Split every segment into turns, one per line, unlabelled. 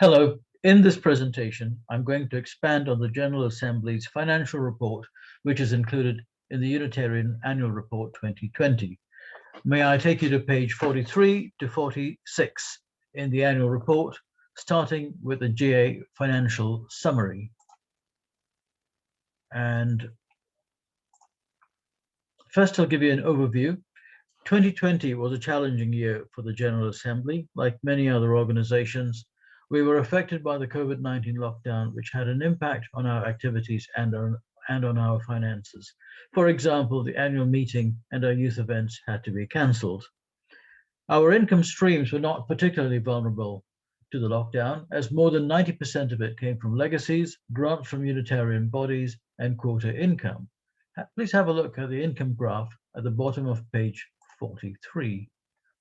Hello, in this presentation, I'm going to expand on the General Assembly's financial report, which is included in the Unitarian Annual Report 2020. May I take you to page 43 to 46 in the annual report, starting with the GA financial summary. And first, I'll give you an overview. 2020 was a challenging year for the General Assembly. Like many other organizations, we were affected by the COVID-19 lockdown, which had an impact on our activities and on our finances. For example, the annual meeting and our youth events had to be cancelled. Our income streams were not particularly vulnerable to the lockdown, as more than 90% of it came from legacies, grants from Unitarian bodies, and quota income. Please have a look at the income graph at the bottom of page 43,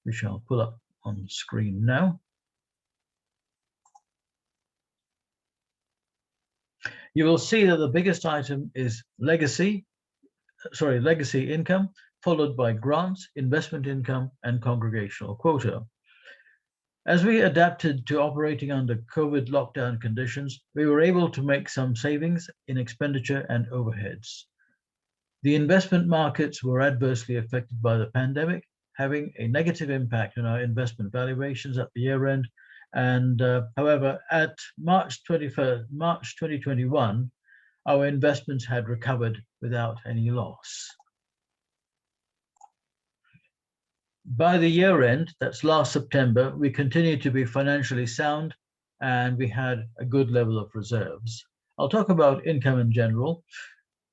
which I'll pull up on screen now. You will see that the biggest item is legacy income, followed by grants, investment income, and congregational quota. As we adapted to operating under COVID lockdown conditions, we were able to make some savings in expenditure and overheads. The investment markets were adversely affected by the pandemic, having a negative impact on our investment valuations at the year end. And however, at March 2021, our investments had recovered without any loss. By the year end, that's last September, we continued to be financially sound and we had a good level of reserves. I'll talk about income in general.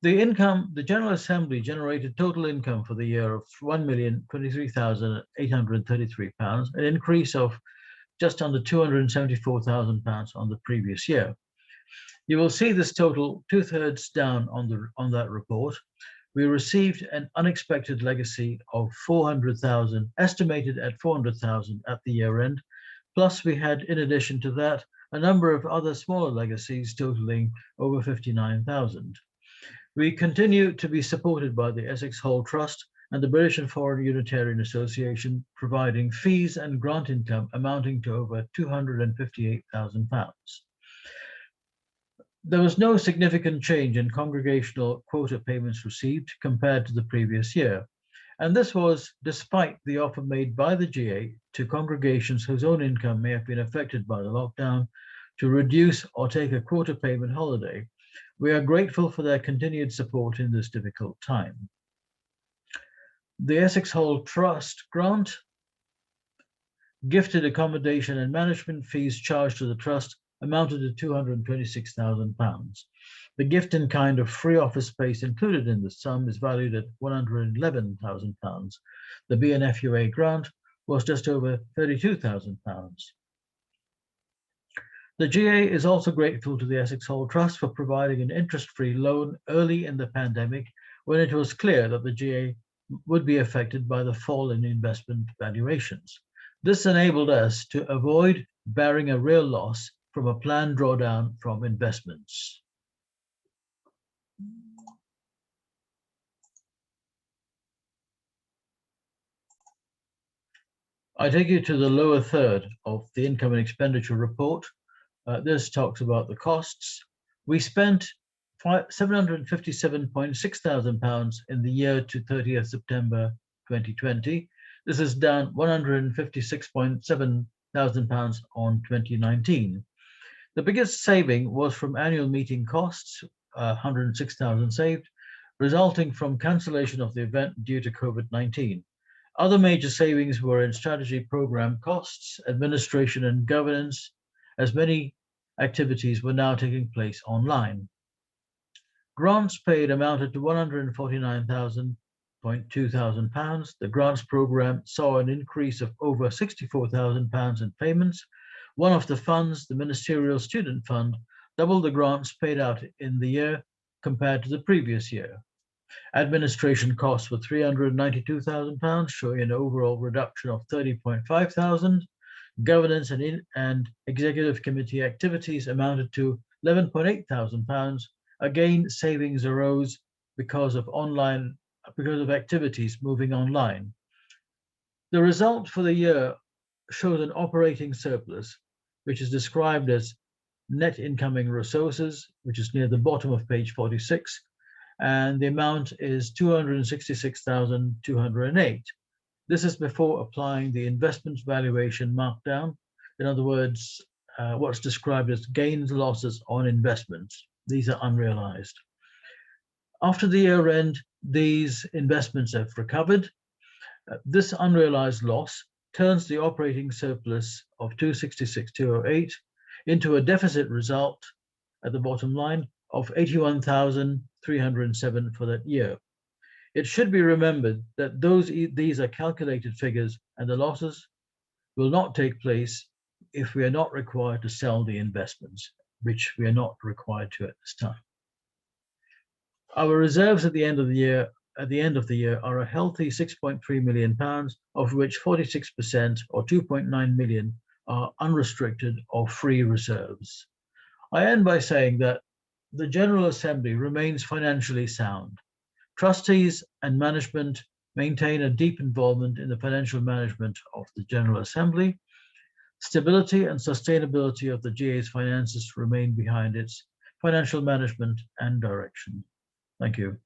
The General Assembly generated total income for the year of £1,023,833, an increase of just under £274,000 on the previous year. You will see this total two-thirds down on that report. We received an unexpected legacy of $400,000, estimated at $400,000 at the year end. Plus, we had, in addition to that, a number of other smaller legacies totaling over $59,000. We continue to be supported by the Essex Hall Trust and the British and Foreign Unitarian Association, providing fees and grant income amounting to over £258,000. There was no significant change in congregational quota payments received compared to the previous year, and this was despite the offer made by the GA to congregations whose own income may have been affected by the lockdown to reduce or take a quota payment holiday. We are grateful for their continued support in this difficult time. The Essex Hall Trust grant, gifted accommodation and management fees charged to the Trust amounted to £226,000. The gift in kind of free office space included in the sum is valued at £111,000. The BNFUA grant was just over £32,000. The GA is also grateful to the Essex Hall Trust for providing an interest-free loan early in the pandemic when it was clear that the GA would be affected by the fall in investment valuations. This enabled us to avoid bearing a real loss from a planned drawdown from investments. I take you to the lower third of the income and expenditure report. This talks about the costs. We spent £757,600 in the year to 30th September 2020. This is down £156,700 on 2019. The biggest saving was from annual meeting costs, £106,000 saved, resulting from cancellation of the event due to COVID-19. Other major savings were in strategy program costs, administration and governance, as many activities were now taking place online. Grants paid amounted to £149,200. The grants program saw an increase of over £64,000 in payments. One of the funds, the Ministerial Student Fund, doubled the grants paid out in the year compared to the previous year. Administration costs were £392,000, showing an overall reduction of £30,500. Governance and executive committee activities amounted to £11,800. Again, savings arose because of activities moving online. The result for the year showed an operating surplus which is described as net incoming resources, which is near the bottom of page 46, and the amount is 266,208. This is before applying the investment valuation markdown. In other words, what's described as gains, losses on investments. These are unrealized. After the year end, these investments have recovered. This unrealized loss turns the operating surplus of 266,208 into a deficit result at the bottom line of 81,307 for that year. It should be remembered that these are calculated figures, and the losses will not take place if we are not required to sell the investments, which we are not required to at this time. Our reserves at the end of the year are a healthy £6.3 million, of which 46% or 2.9 million are unrestricted or free reserves. I end by saying that the General Assembly remains financially sound. Trustees and management maintain a deep involvement in the financial management of the General Assembly. Stability and sustainability of the GA's finances remain behind its financial management and direction. Thank you.